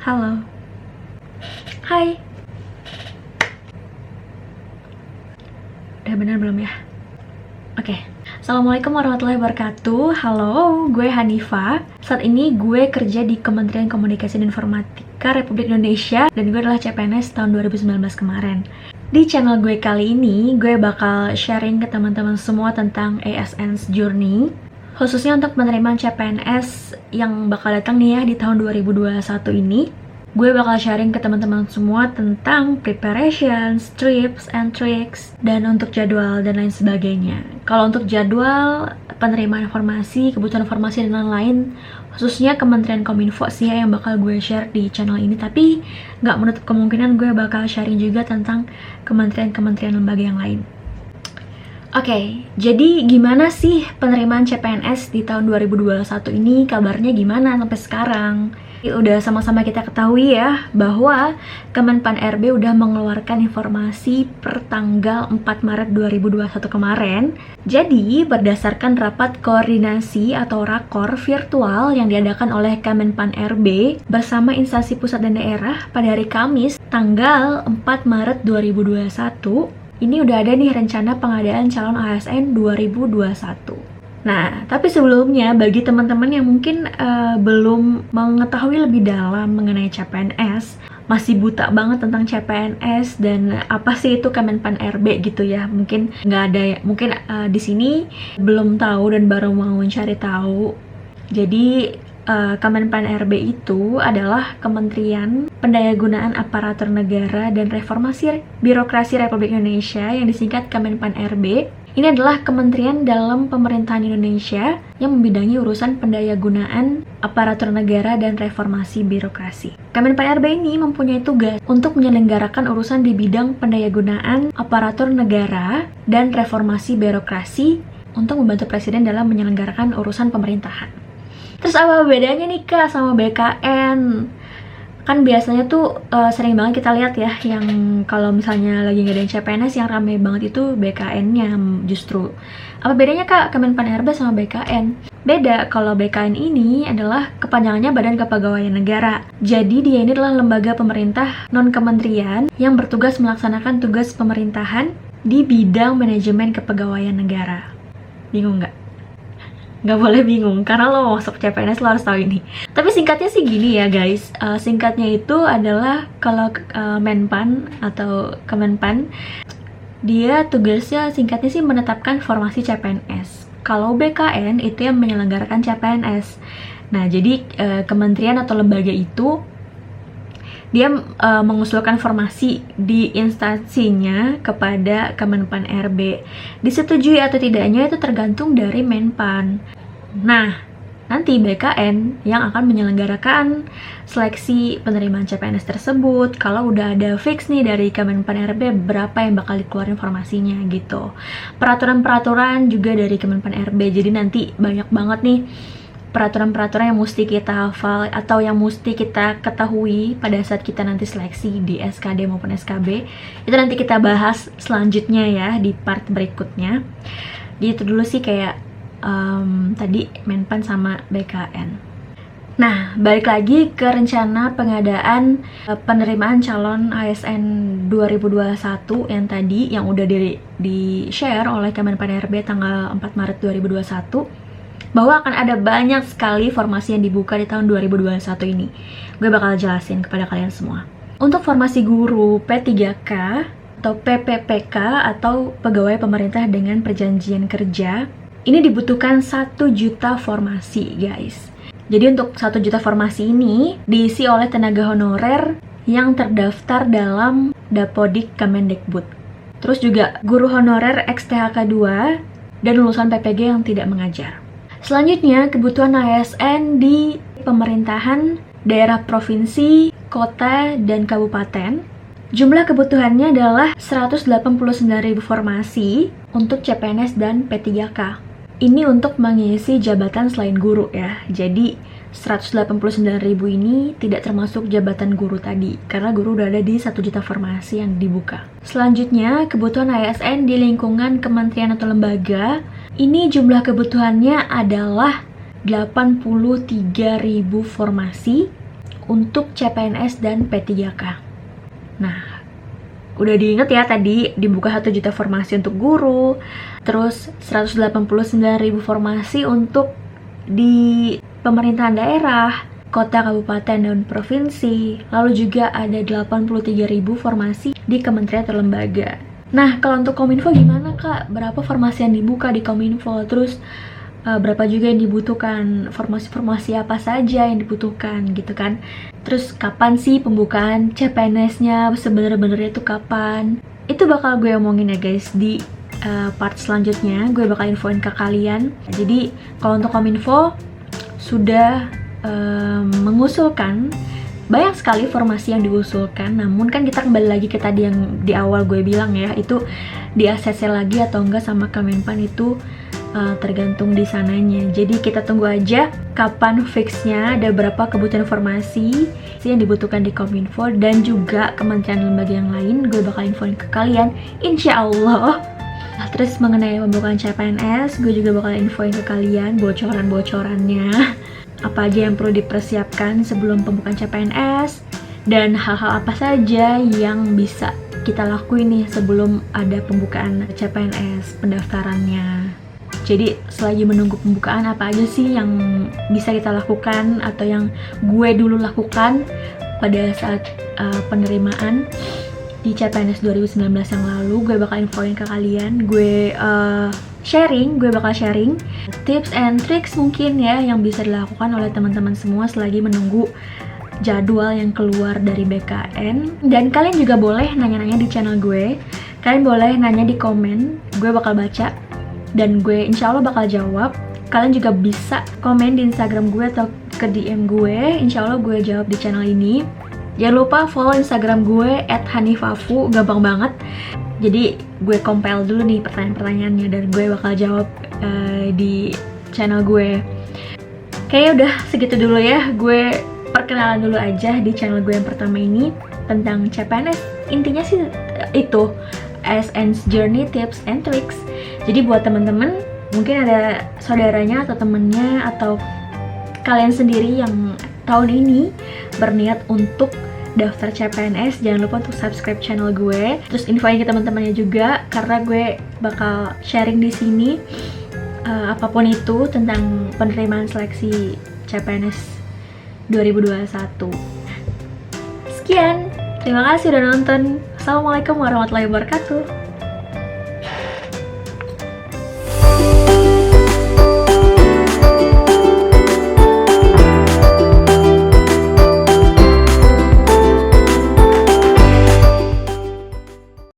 Halo. Hai. Udah bener belum ya? Oke. Assalamualaikum warahmatullahi wabarakatuh. Halo, gue Hanifa. Saat ini gue kerja di Kementerian Komunikasi dan Informatika Republik Indonesia dan gue adalah CPNS tahun 2019 kemarin. Di channel gue kali ini, gue bakal sharing ke teman-teman semua tentang ASN's Journey, khususnya untuk penerimaan CPNS yang bakal datang nih ya di tahun 2021 ini. Gue bakal sharing ke teman-teman semua tentang preparations, tips and tricks, dan untuk jadwal dan lain sebagainya. Kalau untuk jadwal, penerimaan informasi, kebutuhan informasi, dan lain-lain, khususnya Kementerian Kominfo sih ya yang bakal gue share di channel ini. Tapi nggak menutup kemungkinan gue bakal sharing juga tentang kementerian-kementerian lembaga yang lain. Oke, jadi gimana sih penerimaan CPNS di tahun 2021 ini? Kabarnya gimana sampai sekarang? Udah sama-sama kita ketahui ya bahwa Kemenpan RB udah mengeluarkan informasi per tanggal 4 Maret 2021 kemarin. Jadi berdasarkan rapat koordinasi atau rakor virtual yang diadakan oleh Kemenpan RB bersama instansi pusat dan daerah pada hari Kamis tanggal 4 Maret 2021, ini udah ada nih rencana pengadaan calon ASN 2021. Nah, tapi sebelumnya bagi teman-teman yang mungkin belum mengetahui lebih dalam mengenai CPNS, masih buta banget tentang CPNS dan apa sih itu Kemenpan RB gitu ya, mungkin nggak ada, mungkin di sini belum tahu dan baru mau mencari tahu. Jadi Kemenpan RB itu adalah Kementerian Pendayagunaan Aparatur Negara dan Reformasi Birokrasi Republik Indonesia yang disingkat Kemenpan RB. Ini adalah kementerian dalam pemerintahan Indonesia yang membidangi urusan pendayagunaan aparatur negara dan reformasi birokrasi. Kemenpan RB ini mempunyai tugas untuk menyelenggarakan urusan di bidang pendayagunaan aparatur negara dan reformasi birokrasi untuk membantu presiden dalam menyelenggarakan urusan pemerintahan. Terus apa bedanya nih Kak sama BKN? Kan biasanya tuh sering banget kita lihat ya, yang kalau misalnya lagi ngadain CPNS yang rame banget itu BKN-nya justru. Apa bedanya Kak Kemenpan RB sama BKN? Beda, kalau BKN ini adalah kepanjangannya Badan Kepegawaian Negara. Jadi dia ini adalah lembaga pemerintah non-kementerian yang bertugas melaksanakan tugas pemerintahan di bidang manajemen kepegawaian negara. Bingung nggak? Nggak boleh bingung, karena lo masuk CPNS lo harus tahu ini. Tapi singkatnya sih gini ya guys, singkatnya itu adalah kalau Menpan atau Kemenpan, dia tugasnya singkatnya sih menetapkan formasi CPNS. Kalau BKN itu yang menyelenggarakan CPNS. Nah jadi kementerian atau lembaga itu dia mengusulkan formasi di instansinya kepada Kemenpan RB. Disetujui atau tidaknya itu tergantung dari Menpan. Nah, nanti BKN yang akan menyelenggarakan seleksi penerimaan CPNS tersebut. Kalau udah ada fix nih dari Kemenpan RB berapa yang bakal dikeluarin informasinya gitu. Peraturan-peraturan juga dari Kemenpan RB. Jadi nanti banyak banget nih peraturan-peraturan yang mesti kita hafal atau yang mesti kita ketahui pada saat kita nanti seleksi di SKD maupun SKB. Itu nanti kita bahas selanjutnya ya di part berikutnya. Jadi itu dulu sih kayak tadi Menpan sama BKN. Nah, balik lagi ke rencana pengadaan penerimaan calon ASN 2021 yang tadi yang udah di-share oleh Kemenpan RB tanggal 4 Maret 2021. Bahwa akan ada banyak sekali formasi yang dibuka di tahun 2021 ini. Gue bakal jelasin kepada kalian semua. Untuk formasi guru P3K atau PPPK atau pegawai pemerintah dengan perjanjian kerja, ini dibutuhkan 1 juta formasi guys. Jadi untuk 1 juta formasi ini diisi oleh tenaga honorer yang terdaftar dalam Dapodik Kemendikbud. Terus juga guru honorer ex-THK 2 dan lulusan PPG yang tidak mengajar. Selanjutnya, kebutuhan ASN di pemerintahan daerah provinsi, kota, dan kabupaten. Jumlah kebutuhannya adalah 189.000 formasi untuk CPNS dan P3K. Ini untuk mengisi jabatan selain guru ya. Jadi 189.000 ini tidak termasuk jabatan guru tadi, karena guru udah ada di 1 juta formasi yang dibuka. Selanjutnya, kebutuhan ASN di lingkungan kementerian atau lembaga. Ini jumlah kebutuhannya adalah 83.000 formasi untuk CPNS dan P3K. Nah, udah diinget ya tadi dibuka 1 juta formasi untuk guru, terus 189.000 formasi untuk di pemerintahan daerah, kota, kabupaten, dan provinsi. Lalu juga ada 83.000 formasi di kementerian atau lembaga. Nah, kalau untuk Kominfo gimana Kak? Berapa formasi yang dibuka di Kominfo? Terus berapa juga yang dibutuhkan? Formasi-formasi apa saja yang dibutuhkan gitu kan? Terus kapan sih pembukaan CPNS-nya? Sebenarnya itu kapan? Itu bakal gue omongin ya guys di part selanjutnya. Gue bakal infoin ke kalian. Jadi kalau untuk Kominfo sudah mengusulkan banyak sekali formasi yang diusulkan, namun kan kita kembali lagi ke tadi yang di awal gue bilang ya, itu di ACC lagi atau enggak sama Kemenpan itu tergantung di sananya. Jadi kita tunggu aja kapan fixnya, ada berapa kebutuhan informasi yang dibutuhkan di Kominfo dan juga kementerian lembaga yang lain. Gue bakal infoin ke kalian insya Allah. Nah, terus mengenai pembukaan CPNS, gue juga bakal infoin ke kalian bocoran-bocorannya, apa aja yang perlu dipersiapkan sebelum pembukaan CPNS, dan hal-hal apa saja yang bisa kita lakuin nih sebelum ada pembukaan CPNS pendaftarannya. Jadi selagi menunggu pembukaan, apa aja sih yang bisa kita lakukan atau yang gue dulu lakukan pada saat penerimaan di CPNS 2019 yang lalu. Gue bakal infoin ke kalian, gue bakal sharing tips and tricks mungkin ya yang bisa dilakukan oleh teman-teman semua selagi menunggu jadwal yang keluar dari BKN. Dan kalian juga boleh nanya-nanya di channel gue, kalian boleh nanya di komen, gue bakal baca dan gue insya Allah bakal jawab. Kalian juga bisa komen di Instagram gue atau ke DM gue, insya Allah gue jawab di channel ini. Jangan lupa follow Instagram gue @hanifafu, gampang banget. Jadi gue compile dulu nih pertanyaan-pertanyaannya dan gue bakal jawab di channel gue. Kayaknya udah segitu dulu ya, gue perkenalan dulu aja di channel gue yang pertama ini tentang CPNS. Intinya sih itu, ASN's Journey Tips and Tricks. Jadi buat temen-temen, mungkin ada saudaranya atau temennya atau kalian sendiri yang tahun ini berniat untuk daftar CPNS, jangan lupa untuk subscribe channel gue. Terus infoin ke teman-temannya juga, karena gue bakal sharing di sini apapun itu tentang penerimaan seleksi CPNS 2021. Sekian, terima kasih udah nonton. Assalamualaikum warahmatullahi wabarakatuh.